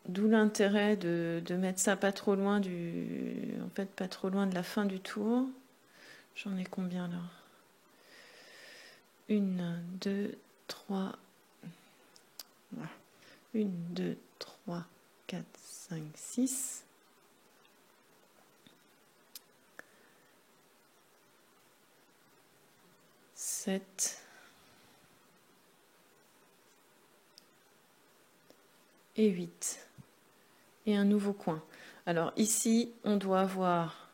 Speaker 1: d'où l'intérêt de mettre ça pas trop loin pas trop loin de la fin du tour. J'en ai combien là? 1, 2, 3. 1, 2, 3, 4, 5, 6. 7. Et 8. Et un nouveau coin. Alors ici, on doit avoir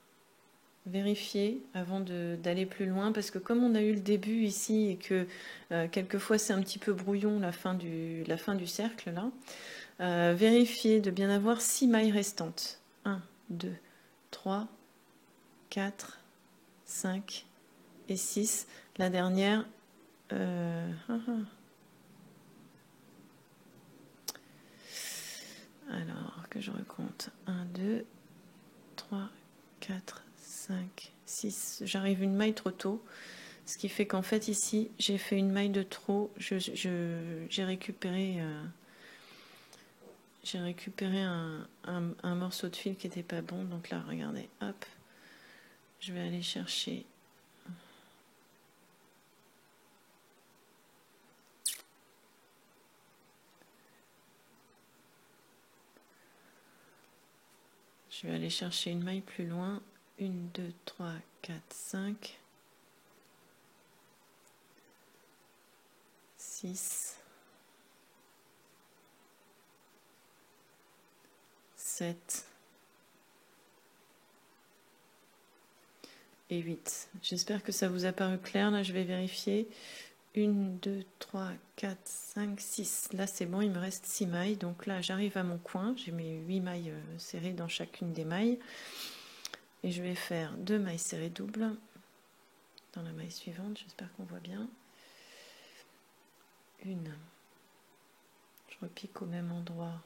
Speaker 1: vérifié avant d'aller plus loin, parce que comme on a eu le début ici et que quelquefois c'est un petit peu brouillon la fin du cercle là, vérifier de bien avoir 6 mailles restantes. 1, 2, 3, 4, 5 et 6. La dernière... Alors, que je recompte. 1, 2, 3, 4, 5, 6. J'arrive une maille trop tôt. Ce qui fait qu'en fait, ici, j'ai fait une maille de trop. J'ai récupéré... J'ai récupéré un morceau de fil qui n'était pas bon. Donc là, regardez, hop. Je vais aller chercher... Je vais aller chercher une maille plus loin. 1, 2, 3, 4, 5, 6, 7 et 8. J'espère que ça vous a paru clair. Là, je vais vérifier. 1, 2, 3, 4, 5, 6. Là, c'est bon, il me reste 6 mailles. Donc là, j'arrive à mon coin. J'ai mes 8 mailles serrées dans chacune des mailles. Et je vais faire 2 mailles serrées doubles dans la maille suivante. J'espère qu'on voit bien. 1. Je repique au même endroit.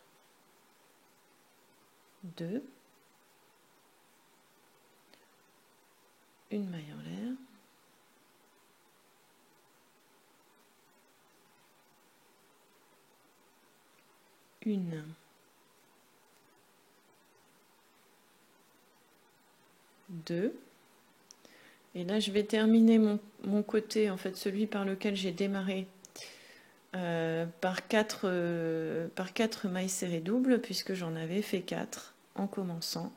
Speaker 1: 2. Une maille en l'air. 1. 2. Et là, je vais terminer mon côté, en fait, celui par lequel j'ai démarré, par 4 mailles serrées doubles, puisque j'en avais fait 4 en commençant.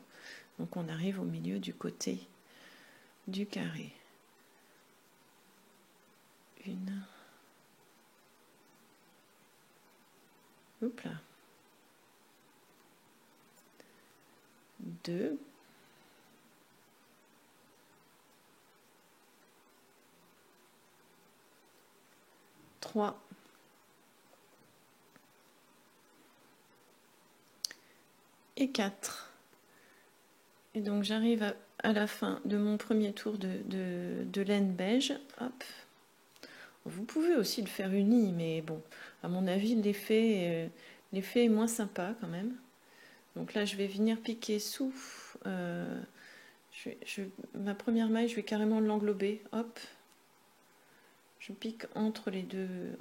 Speaker 1: Donc on arrive au milieu du côté du carré. Une. Hop là. 2. 3. Et 4. Et donc j'arrive à la fin de mon premier tour de laine beige. Hop. Vous pouvez aussi le faire uni, mais bon, à mon avis, l'effet est moins sympa quand même. Donc là, je vais venir piquer sous ma première maille, je vais carrément l'englober. Hop. Je pique entre les deux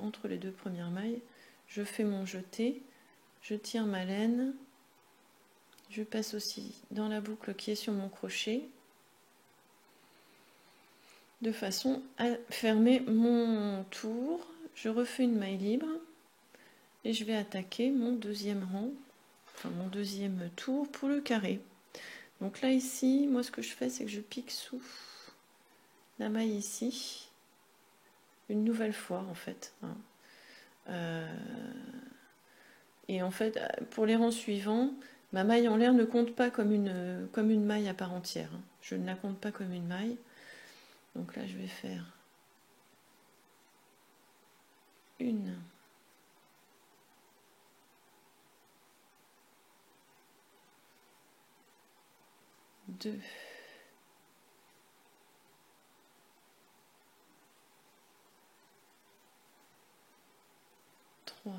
Speaker 1: premières mailles. Je fais mon jeté. Je tire ma laine. Je passe aussi dans la boucle qui est sur mon crochet, de façon à fermer mon tour. Je refais une maille libre et je vais attaquer mon deuxième rang, enfin mon deuxième tour pour le carré. Donc là ici, moi ce que je fais, c'est que je pique sous la maille ici, une nouvelle fois en fait. Et en fait, pour les rangs suivants, ma maille en l'air ne compte pas comme une maille à part entière. Je ne la compte pas comme une maille. Donc là, je vais faire une, 2, 3,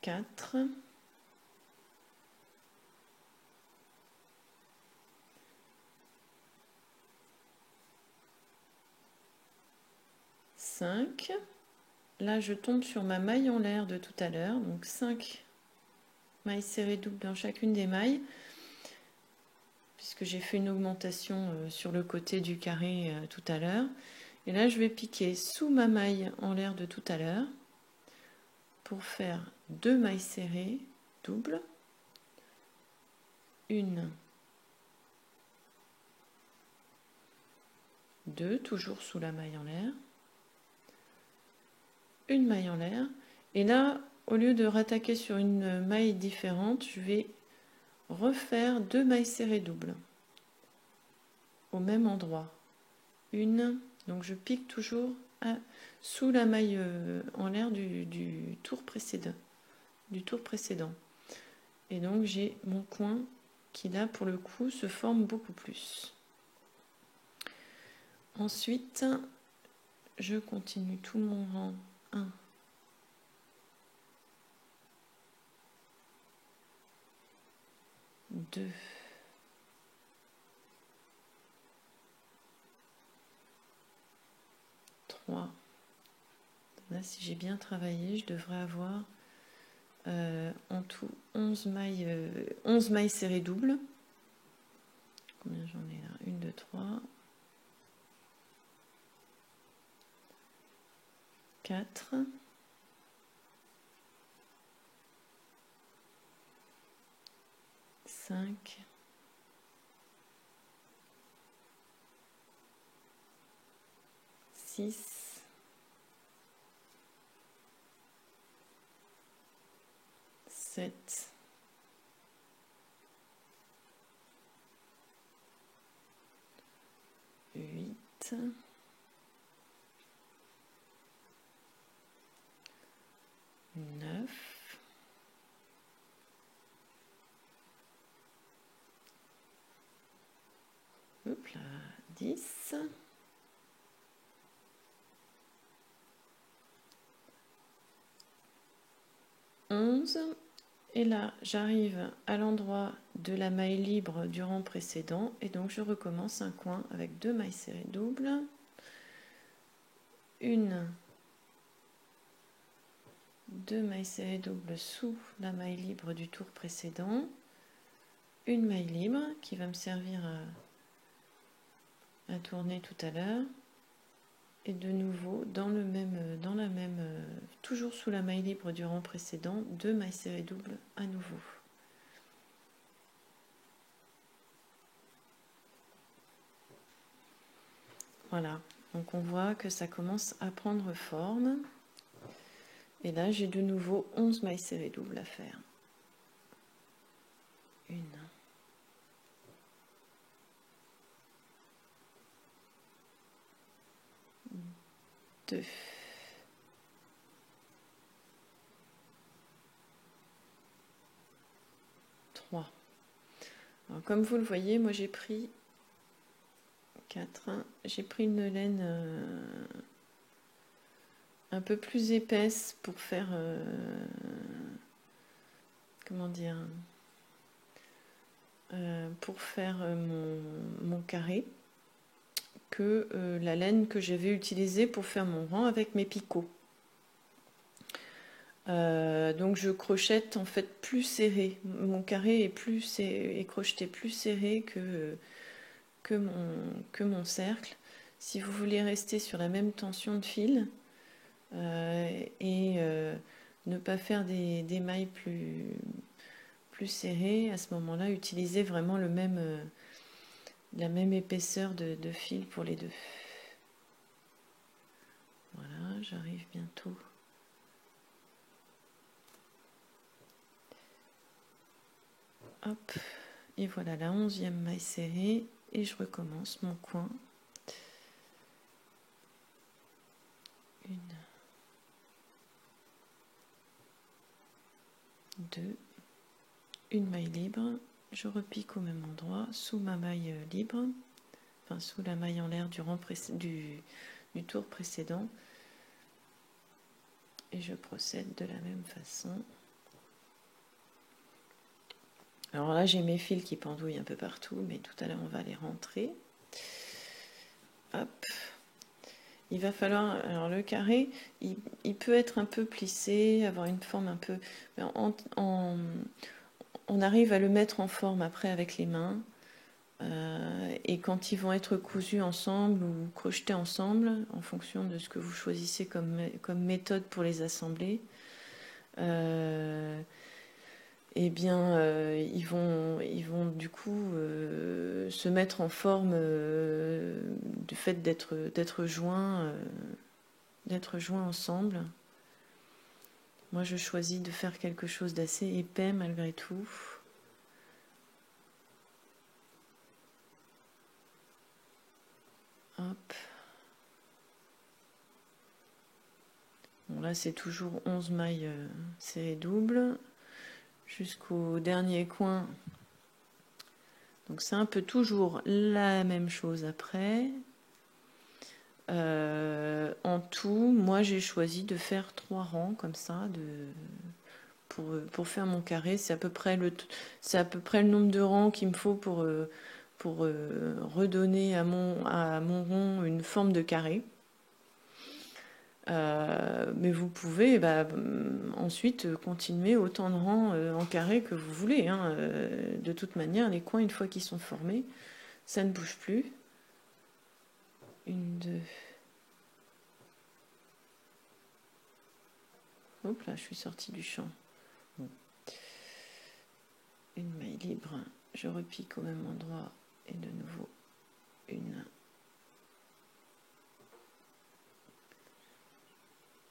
Speaker 1: 4, 5. Là, je tombe sur ma maille en l'air de tout à l'heure. Donc 5 mailles serrées doubles dans chacune des mailles, puisque j'ai fait une augmentation sur le côté du carré tout à l'heure. Et là, je vais piquer sous ma maille en l'air de tout à l'heure pour faire 2 mailles serrées doubles. Une, 2, toujours sous la maille en l'air. Une maille en l'air. Et là, au lieu de rattaquer sur une maille différente, je vais refaire 2 mailles serrées doubles au même endroit. Une, donc je pique toujours sous la maille en l'air du tour précédent. Et donc j'ai mon coin qui là pour le coup se forme beaucoup plus. Ensuite, je continue tout mon rang 1, 2, 3. Là, si j'ai bien travaillé, je devrais avoir en tout 11 mailles serrées doubles. Combien j'en ai là? 1, 2, 3, 4, 5, 6, 7, 8, 9, 10, 11. Et là, j'arrive à l'endroit de la maille libre du rang précédent. Et donc, je recommence un coin avec 2 mailles serrées doubles. Une, 2 mailles serrées doubles sous la maille libre du tour précédent. Une maille libre qui va me servir à tourner tout à l'heure. Et de nouveau, toujours sous la maille libre du rang précédent, 2 mailles serrées doubles à nouveau. Voilà, donc on voit que ça commence à prendre forme. Et là, j'ai de nouveau 11 mailles serrées doubles à faire. 1, 2, 3. Alors, comme vous le voyez, moi j'ai pris 4. J'ai pris une laine un peu plus épaisse pour faire... comment dire, pour faire mon carré, que la laine que j'avais utilisée pour faire mon rang avec mes picots. Donc je crochette en fait plus serré. Mon carré est crocheté plus serré que mon cercle. Si vous voulez rester sur la même tension de fil et ne pas faire des mailles plus serrées, à ce moment-là, utilisez vraiment la même épaisseur de fil pour les deux. Voilà, j'arrive bientôt. Hop, et voilà la 11e maille serrée, et je recommence mon coin. 1, 2, une maille libre, je repique au même endroit, sous ma maille libre, enfin sous la maille en l'air du tour précédent, et je procède de la même façon. Alors là, j'ai mes fils qui pendouillent un peu partout, mais tout à l'heure, on va les rentrer. Hop. Il va falloir... Alors, le carré, il peut être un peu plissé, avoir une forme un peu... On arrive à le mettre en forme après avec les mains. Et quand ils vont être cousus ensemble ou crochetés ensemble, en fonction de ce que vous choisissez comme méthode pour les assembler, eh bien, ils vont du coup se mettre en forme du fait d'être joints ensemble. Moi, je choisis de faire quelque chose d'assez épais malgré tout. Hop. Bon, là, c'est toujours 11 mailles serrées doubles jusqu'au dernier coin. Donc, c'est un peu toujours la même chose après. En tout, moi, j'ai choisi de faire 3 rangs comme ça pour faire mon carré. C'est à peu près le nombre de rangs qu'il me faut pour redonner à mon rond une forme de carré. Mais vous pouvez ensuite continuer autant de rangs en carré que vous voulez. Hein. De toute manière, les coins, une fois qu'ils sont formés, ça ne bouge plus. 1, 2. Hop là, je suis sortie du champ. Bon. Une maille libre, je repique au même endroit et de nouveau une.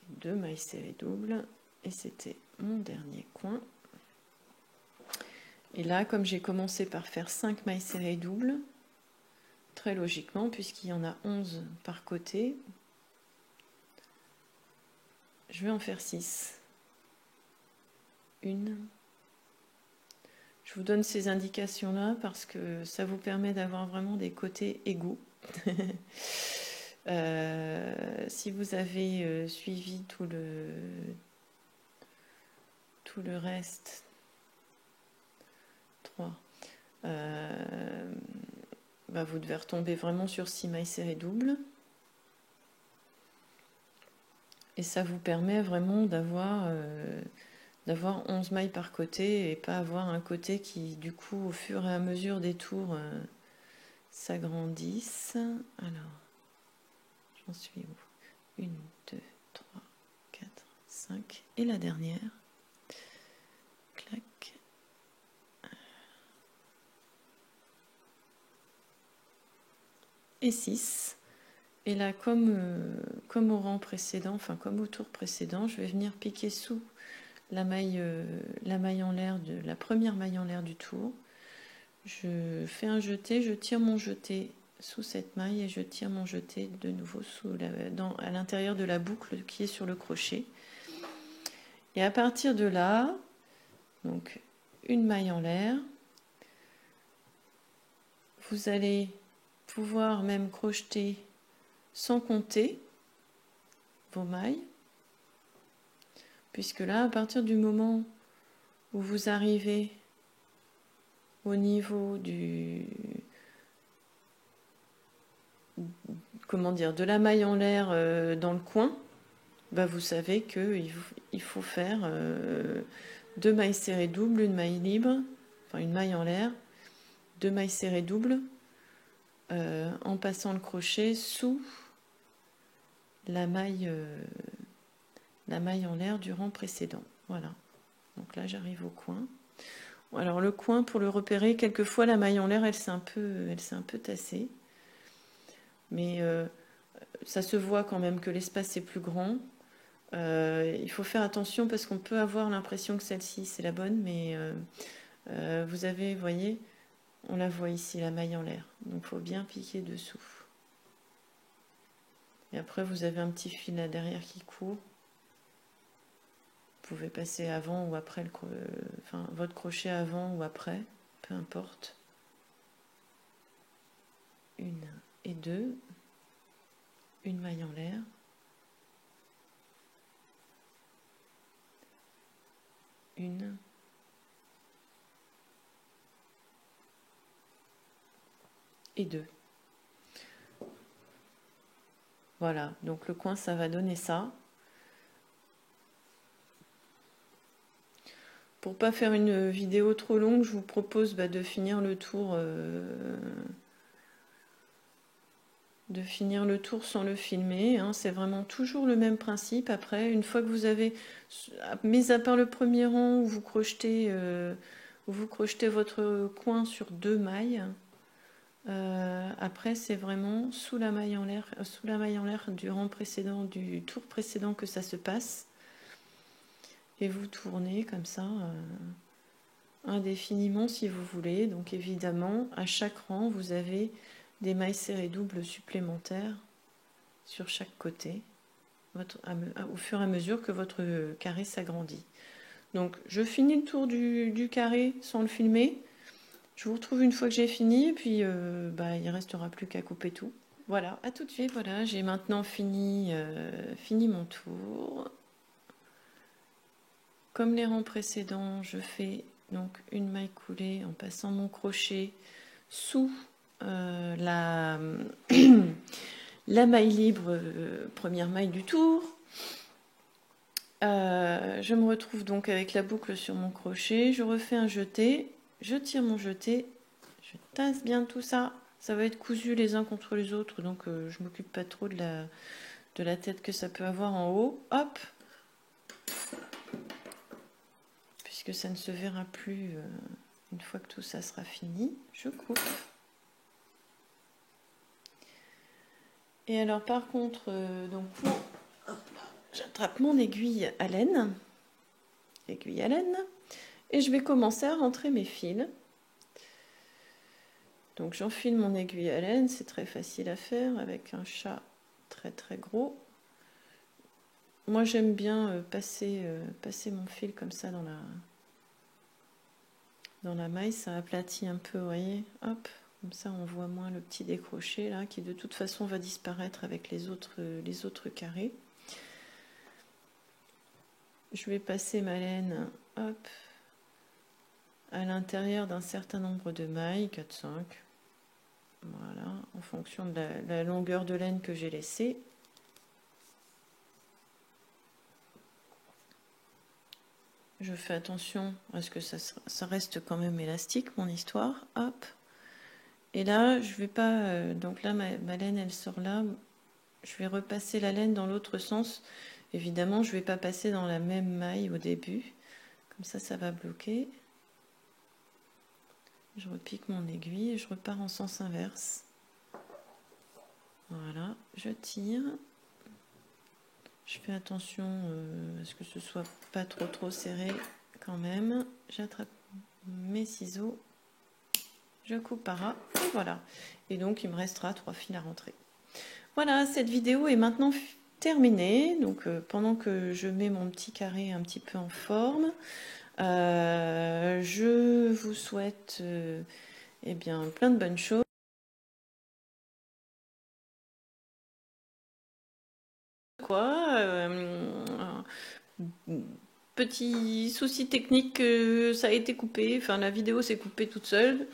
Speaker 1: 2 mailles serrées doubles et c'était mon dernier coin. Et là, comme j'ai commencé par faire 5 mailles serrées doubles, très logiquement, puisqu'il y en a 11 par côté, je vais en faire 6. 1. Je vous donne ces indications-là parce que ça vous permet d'avoir vraiment des côtés égaux. Si vous avez suivi tout le reste, 3, vous devez retomber vraiment sur 6 mailles serrées doubles. Et ça vous permet vraiment d'avoir 11 mailles par côté et pas avoir un côté qui, du coup, au fur et à mesure des tours, s'agrandissent. Alors, j'en suis où? 1, 2, 3, 4, 5. Et la dernière. Clac. Et 6. Et là, comme au rang précédent, enfin comme au tour précédent, je vais venir piquer sous la maille en l'air, la première maille en l'air du tour. Je fais un jeté, je tire mon jeté sous cette maille et je tire mon jeté de nouveau à l'intérieur de la boucle qui est sur le crochet. Et à partir de là, donc une maille en l'air, vous allez pouvoir même crocheter sans compter vos mailles, puisque là, à partir du moment où vous arrivez au niveau de la maille en l'air dans le coin, bah vous savez qu'il faut faire 2 mailles serrées doubles, une maille libre, enfin une maille en l'air, 2 mailles serrées doubles, en passant le crochet sous la maille en l'air du rang précédent. Voilà. Donc là, j'arrive au coin. Alors le coin, pour le repérer, quelquefois la maille en l'air, elle s'est un peu tassée. Mais ça se voit quand même que l'espace est plus grand. Il faut faire attention parce qu'on peut avoir l'impression que celle-ci c'est la bonne, mais vous avez, vous voyez, on la voit ici, la maille en l'air. Donc il faut bien piquer dessous. Et après vous avez un petit fil là derrière qui court. Vous pouvez passer avant ou après votre crochet avant ou après, peu importe. 1 et 2, une maille en l'air. Une. Et 2. Voilà, donc le coin ça va donner ça. Pour pas faire une vidéo trop longue, je vous propose de finir le tour sans le filmer. Hein. C'est vraiment toujours le même principe. Après, une fois que vous avez, mis à part le premier rang où vous crochetez votre coin sur 2 mailles, après c'est vraiment sous la maille en l'air du rang précédent, du tour précédent que ça se passe. Et vous tournez comme ça indéfiniment si vous voulez. Donc évidemment, à chaque rang, vous avez des mailles serrées doubles supplémentaires sur chaque côté, au fur et à mesure que votre carré s'agrandit. Donc je finis le tour du carré sans le filmer. Je vous retrouve une fois que j'ai fini, et puis il ne restera plus qu'à couper tout. Voilà, à tout de suite. Voilà, j'ai maintenant fini mon tour. Comme les rangs précédents, je fais donc une maille coulée en passant mon crochet sous la maille libre, première maille du tour. Je me retrouve donc avec la boucle sur mon crochet, je refais un jeté, je tire mon jeté, je tasse bien tout ça. Ça va être cousu les uns contre les autres, donc je m'occupe pas trop de la tête que ça peut avoir en haut. Hop, puisque ça ne se verra plus une fois que tout ça sera fini. Je coupe. Et alors par contre, j'attrape mon aiguille à laine, et je vais commencer à rentrer mes fils. Donc j'enfile mon aiguille à laine, c'est très facile à faire avec un chat très très gros. Moi j'aime bien passer mon fil comme ça dans la maille, ça aplatit un peu, vous voyez, hop, comme ça on voit moins le petit décroché là qui de toute façon va disparaître avec les autres carrés. Je vais passer ma laine, hop, à l'intérieur d'un certain nombre de mailles, 4-5. Voilà, en fonction de la longueur de laine que j'ai laissée. Je fais attention à ce que ça reste quand même élastique, mon histoire. Hop. Et là, je vais pas... donc là, ma laine, elle sort là. Je vais repasser la laine dans l'autre sens. Évidemment, je ne vais pas passer dans la même maille au début. Comme ça va bloquer. Je repique mon aiguille et je repars en sens inverse. Voilà, je tire. Je fais attention à ce que ce soit pas trop serré quand même. J'attrape mes ciseaux, je coupe par là, et voilà. Et donc il me restera 3 fils à rentrer. Voilà, cette vidéo est maintenant terminée. Donc pendant que je mets mon petit carré un petit peu en forme, je vous souhaite eh bien, plein de bonnes choses. Petit souci technique, ça a été coupé, enfin la vidéo s'est coupée toute seule.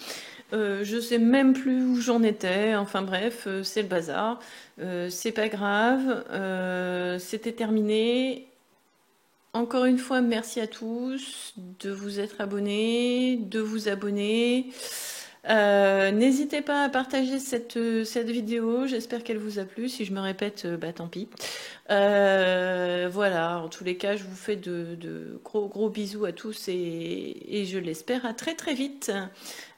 Speaker 1: Je sais même plus où j'en étais, enfin bref, c'est le bazar. C'est pas grave, c'était terminé. Encore une fois, merci à tous de vous être abonnés, de vous abonner. N'hésitez pas à partager cette vidéo, j'espère qu'elle vous a plu. Si je me répète, bah tant pis. Voilà, en tous les cas, je vous fais de gros bisous à tous et je l'espère à très vite.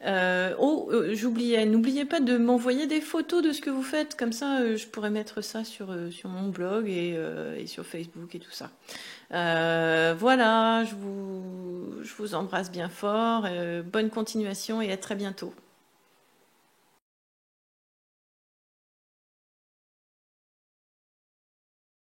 Speaker 1: J'oubliais, n'oubliez pas de m'envoyer des photos de ce que vous faites, comme ça je pourrais mettre ça sur mon blog et sur Facebook et tout ça. Voilà, je vous embrasse bien fort, bonne continuation et à très bientôt.